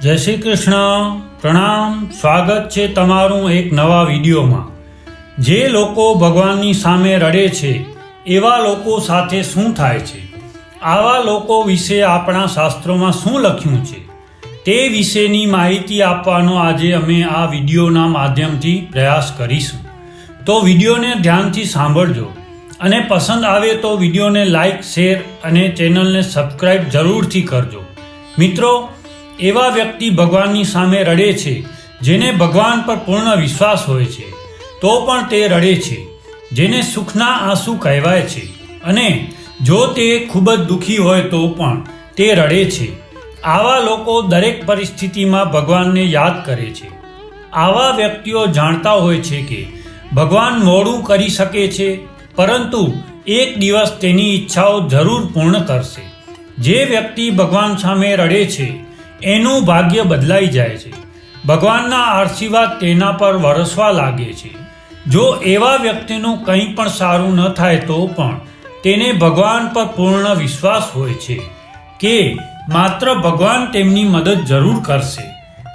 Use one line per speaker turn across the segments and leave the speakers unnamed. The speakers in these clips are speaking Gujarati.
જય શ્રી કૃષ્ણ, પ્રણામ, સ્વાગત છે તમારું એક નવા વિડીયોમાં। જે લોકો ભગવાનની સામે રડે છે એવા લોકો સાથે શું થાય છે, આવા લોકો વિશે આપણા શાસ્ત્રોમાં શું લખ્યું છે તે વિશેની માહિતી આપવાનો આજે અમે આ વિડીયોના માધ્યમથી પ્રયાસ કરીશું। તો વિડીયોને ધ્યાનથી સાંભળજો અને પસંદ આવે તો વિડીયોને લાઈક, શેર અને ચેનલને સબસ્ક્રાઈબ જરૂરથી કરજો। મિત્રો, એવા વ્યક્તિ ભગવાનની સામે રડે છે જેને ભગવાન પર પૂર્ણ વિશ્વાસ હોય છે તો પણ તે રડે છે, જેને સુખના આંસુ કહેવાય છે, અને જો તે ખૂબ જ દુઃખી હોય તો પણ તે રડે છે। આવા લોકો દરેક પરિસ્થિતિમાં ભગવાનને યાદ કરે છે। આવા વ્યક્તિઓ જાણતા હોય છે કે ભગવાન મોડું કરી શકે છે, પરંતુ એક દિવસ તેની ઈચ્છાઓ જરૂર પૂર્ણ કરશે। જે વ્યક્તિ ભગવાન સામે રડે છે એનું ભાગ્ય બદલાઈ જાય છે, ભગવાનના આશીર્વાદ તેના પર વરસવા લાગે છે। જો એવા વ્યક્તિનું કંઈ પણ સારું ન થાય તો પણ તેને ભગવાન પર પૂર્ણ વિશ્વાસ હોય છે કે માત્ર ભગવાન તેમની મદદ જરૂર કરશે,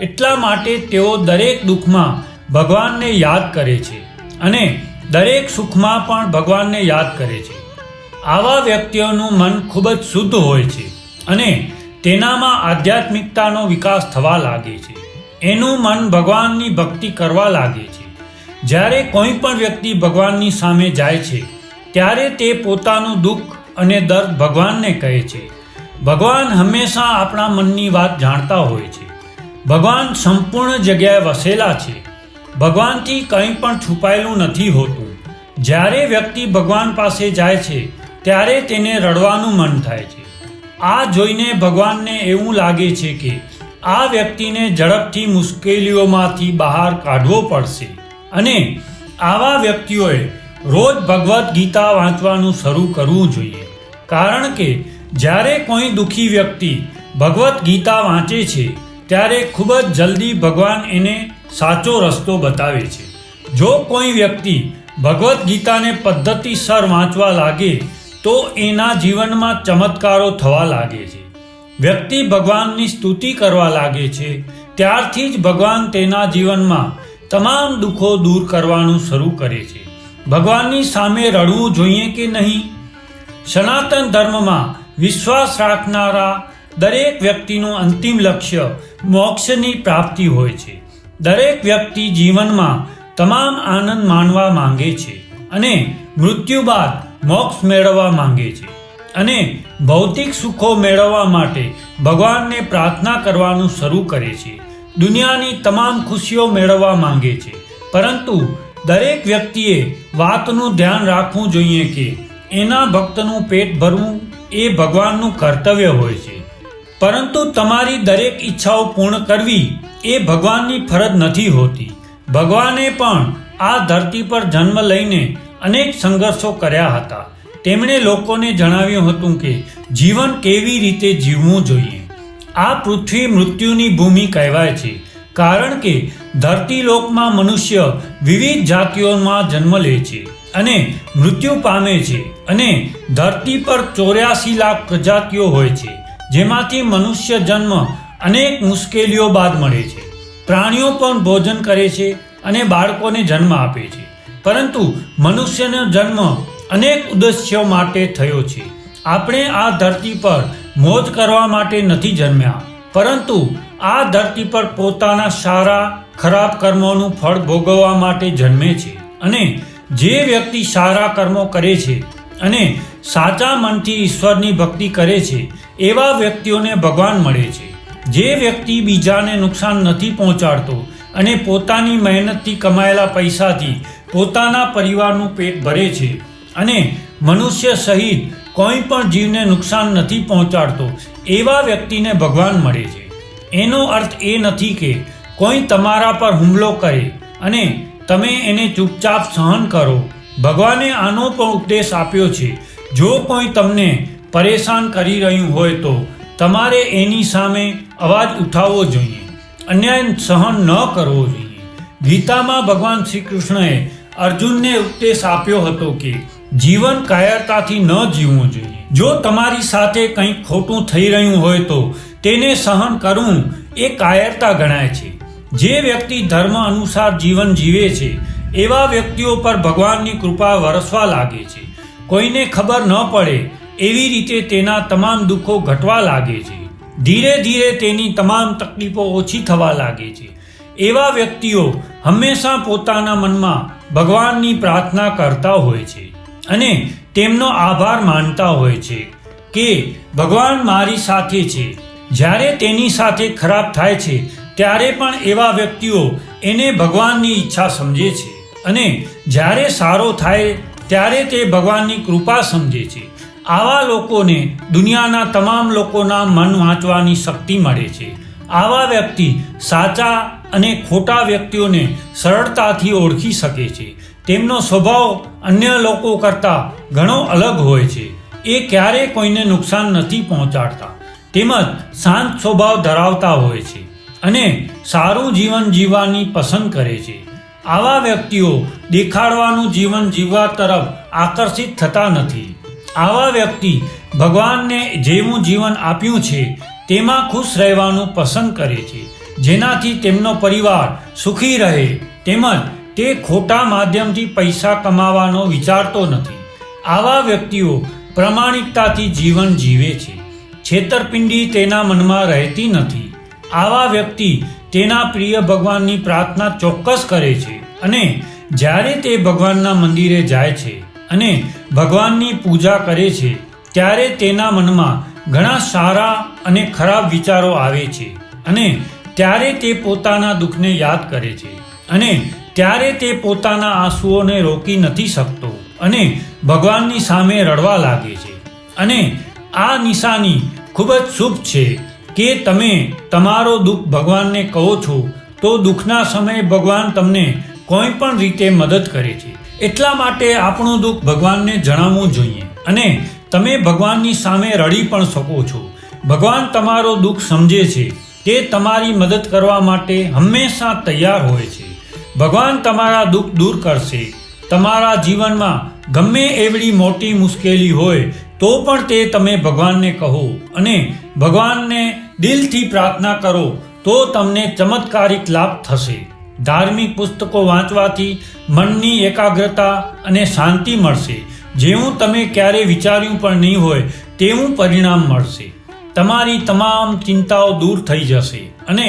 એટલા માટે તેઓ દરેક દુઃખમાં ભગવાનને યાદ કરે છે અને દરેક સુખમાં પણ ભગવાનને યાદ કરે છે। આવા વ્યક્તિઓનું મન ખૂબ જ શુદ્ધ હોય છે અને તેનામાં આધ્યાત્મિકતાનો વિકાસ થવા લાગે છે। એનું મન ભગવાનની ભક્તિ કરવા લાગે છે। જ્યારે કોઈ પણ વ્યક્તિ ભગવાનની સામે જાય છે ત્યારે તે પોતાનું દુઃખ અને દર્દ ભગવાનને કહે છે। ભગવાન હંમેશા આપણા મનની વાત જાણતા હોય છે। ભગવાન સંપૂર્ણ જગ્યાએ વસેલા છે। ભગવાનથી કંઈ પણ છુપાયેલું નથી હોતું। જ્યારે વ્યક્તિ ભગવાન પાસે જાય છે ત્યારે તેને રડવાનું મન થાય છે। આ જોઈને ભગવાનને એવું લાગે છે કે આ વ્યક્તિને ઝડપથી મુશ્કેલીઓમાંથી બહાર કાઢવો પડશે, અને આવા વ્યક્તિઓએ રોજ ભગવદ્ ગીતા વાંચવાનું શરૂ કરવું જોઈએ, કારણ કે જ્યારે કોઈ દુઃખી વ્યક્તિ ભગવદ્ ગીતા વાંચે છે ત્યારે ખૂબ જ જલ્દી ભગવાન એને સાચો રસ્તો બતાવે છે। જો કોઈ વ્યક્તિ ભગવદ્ ગીતાને પદ્ધતિસર વાંચવા લાગે તો એના જીવનમાં ચમત્કારો થવા લાગે છે। વ્યક્તિ ભગવાનની સ્તુતિ કરવા લાગે છે ત્યારથી જ ભગવાન તેના જીવનમાં તમામ દુઃખો દૂર કરવાનું શરૂ કરે છે। ભગવાનની સામે રડવું જોઈએ કે નહીં? સનાતન ધર્મમાં વિશ્વાસ રાખનારા દરેક વ્યક્તિનું અંતિમ લક્ષ્ય મોક્ષની પ્રાપ્તિ હોય છે। દરેક વ્યક્તિ જીવનમાં તમામ આનંદ માણવા માંગે છે અને મૃત્યુ બાદ મોક્ષ મેળવવા માંગે છે, અને ભૌતિક સુખો મેળવવા માટે ભગવાનને પ્રાર્થના કરવાનું શરૂ કરે છે। દુનિયાની તમામ ખુશીઓ મેળવવા માંગે છે, પરંતુ દરેક વ્યક્તિએ વાતનું ધ્યાન રાખવું જોઈએ કે એના ભક્તનું પેટ ભરવું એ ભગવાનનું કર્તવ્ય હોય છે, પરંતુ તમારી દરેક ઈચ્છાઓ પૂર્ણ કરવી એ ભગવાનની ફરજ નથી હોતી। ભગવાને પણ આ ધરતી પર જન્મ લઈને અનેક સંઘર્ષો કર્યા હતા। તેમણે લોકોને જણાવ્યું હતું કે જીવન કેવી રીતે જીવવું જોઈએ। આ પૃથ્વી મૃત્યુની ભૂમિ કહેવાય છે, કારણ કે ધરતીલોકમાં મનુષ્ય વિવિધ જાતિઓમાં જન્મ લે છે અને મૃત્યુ પામે છે, અને ધરતી પર 84 લાખ પ્રજાતિઓ હોય છે, જેમાંથી મનુષ્ય જન્મ અનેક મુશ્કેલીઓ બાદ મળે છે। પ્રાણીઓ પણ ભોજન કરે છે અને બાળકોને જન્મ આપે છે, પરંતુ મનુષ્યનો જન્મ અનેક ઉદ્દેશ્યો માટે થયો છે। આપણે આ ધરતી પર મોજ કરવા માટે નથી જન્મ્યા, પરંતુ આ ધરતી પર પોતાના સારા ખરાબ કર્મોનું ફળ ભોગવવા માટે જન્મે છે। અને જે વ્યક્તિ સારા કર્મો કરે છે અને સાચા મનથી ઈશ્વરની ભક્તિ કરે છે એવા વ્યક્તિઓને ભગવાન મળે છે। જે વ્યક્તિ બીજાને નુકસાન નથી પહોંચાડતો અને પોતાની મહેનતથી કમાયેલા પૈસાથી પોતાના પરિવારનું પેટ ભરે છે અને મનુષ્ય સહિત કોઈ પણ જીવને નુકસાન નથી પહોંચાડતો એવા વ્યક્તિને ભગવાન મળે છે। એનો અર્થ એ નથી કે કોઈ તમારા પર હુમલો કરે અને તમે એને ચૂપચાપ સહન કરો। ભગવાને આનો પણ ઉપદેશ આપ્યો છે, જો કોઈ તમને પરેશાન કરી રહ્યું હોય તો તમારે એની સામે અવાજ ઉઠાવવો જોઈએ, અન્યાય સહન ન કરવો જોઈએ। ગીતામાં ભગવાન શ્રી કૃષ્ણએ અર્જુનને ઉપદેશ આપ્યો હતો કે જીવન કાયરતાથી ન જીવવું જોઈએ। જો તમારી સાથે કંઈક ખોટું થઈ રહ્યું હોય તો તેને સહન કરવું એ કાયરતા ગણાય છે. જે વ્યક્તિ ધર્મ અનુસાર જીવન જીવે છે એવા વ્યક્તિઓ પર ભગવાનની કૃપા વરસવા લાગે છે. કોઈને ખબર ન પડે એવી રીતે તેના તમામ દુઃખો ઘટવા લાગે છે. ધીરે ધીરે તેની તમામ તકલીફો ઓછી થવા લાગે છે. એવા વ્યક્તિઓ હંમેશા પોતાના મનમાં ભગવાનની પ્રાર્થના કરતા હોય છે અને તેમનો આભાર માનતા હોય છે કે ભગવાન મારી સાથે છે. જ્યારે તેની સાથે ખરાબ થાય છે ત્યારે પણ એવા વ્યક્તિઓ એને ભગવાનની ઈચ્છા સમજે છે અને જ્યારે સારો થાય ત્યારે તે ભગવાનની કૃપા સમજે છે. આવા લોકોને દુનિયાના તમામ લોકોના મન વાંચવાની શક્તિ મળે છે. આવા વ્યક્તિ સાચા અને ખોટા વ્યક્તિઓને સરળતાથી ઓળખી શકે છે. તેમનો સ્વભાવ અન્ય લોકો કરતાં ઘણો અલગ હોય છે. એ ક્યારેય કોઈને નુકસાન નથી પહોંચાડતા તેમજ શાંત સ્વભાવ ધરાવતા હોય છે અને સારું જીવન જીવવાની પસંદ કરે છે. આવા વ્યક્તિઓ દેખાડવાનું જીવન જીવવા તરફ આકર્ષિત થતા નથી. આવા વ્યક્તિ ભગવાનને જેવું જીવન આપ્યું છે તેમાં ખુશ રહેવાનું પસંદ કરે છે, જેનાથી તેમનો પરિવાર સુખી રહે. તેમજ તે ખોટા માધ્યમથી પૈસા કમાવાનો વિચારતો નથી. આવા વ્યક્તિઓ પ્રામાણિકતાથી જીવન જીવે છે. છેતરપિંડી તેના મનમાં રહેતી નથી. આવા વ્યક્તિ તેના પ્રિય ભગવાનની પ્રાર્થના ચોક્કસ કરે છે અને જ્યારે તે ભગવાનના મંદિરે જાય છે અને ભગવાનની પૂજા કરે છે ત્યારે તેના મનમાં ઘણા સારા અને ખરાબ વિચારો આવે છે અને ત્યારે તે પોતાના દુઃખને યાદ કરે છે અને ત્યારે તે પોતાના આંસુઓને રોકી નથી શકતો અને ભગવાનની સામે રડવા લાગે છે. અને આ નિશાની ખૂબ જ શુભ છે કે તમે તમારો દુઃખ ભગવાનને કહો છો તો દુઃખના સમયે ભગવાન તમને કોઈ પણ રીતે મદદ કરે છે. એટલા માટે આપણું દુઃખ ભગવાનને જણાવવું જોઈએ અને તમે ભગવાનની સામે રડી પણ શકો છો. ભગવાન તમારો દુઃખ સમજે છે. તે તમારી મદદ કરવા માટે હંમેશા તૈયાર હોય છે. ભગવાન તમારા દુઃખ દૂર કરશે. તમારા જીવનમાં ગમે એવડી મોટી મુશ્કેલી હોય તો પણ તે તમે ભગવાનને કહો અને ભગવાનને દિલથી પ્રાર્થના કરો તો તમને ચમત્કારિક લાભ થશે. ધાર્મિક પુસ્તકો વાંચવાથી મનની એકાગ્રતા અને શાંતિ મળશે. જેવું તમે ક્યારેય વિચાર્યું પણ નહીં હોય તેવું પરિણામ મળશે. તમારી તમામ ચિંતાઓ દૂર થઈ જશે અને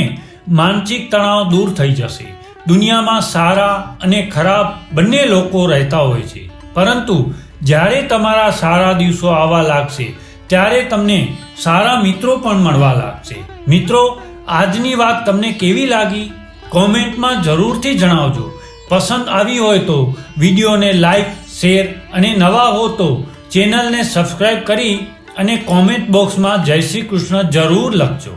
માનસિક તણાવ દૂર થઈ જશે. દુનિયામાં સારા અને ખરાબ બંને લોકો રહેતા હોય છે, પરંતુ જ્યારે તમારા સારા દિવસો આવવા લાગશે ત્યારે તમને સારા મિત્રો પણ મળવા લાગશે. મિત્રો, આજની વાત તમને કેવી લાગી? કોમેન્ટમાં જરૂરથી જણાવજો. પસંદ આવી હોય તો વિડીયોને લાઈક, શેર અને નવા હો તો ચેનલને સબસ્ક્રાઈબ કરી અને કોમેન્ટ બોક્સમાં જય શ્રી કૃષ્ણ જરૂર લખજો.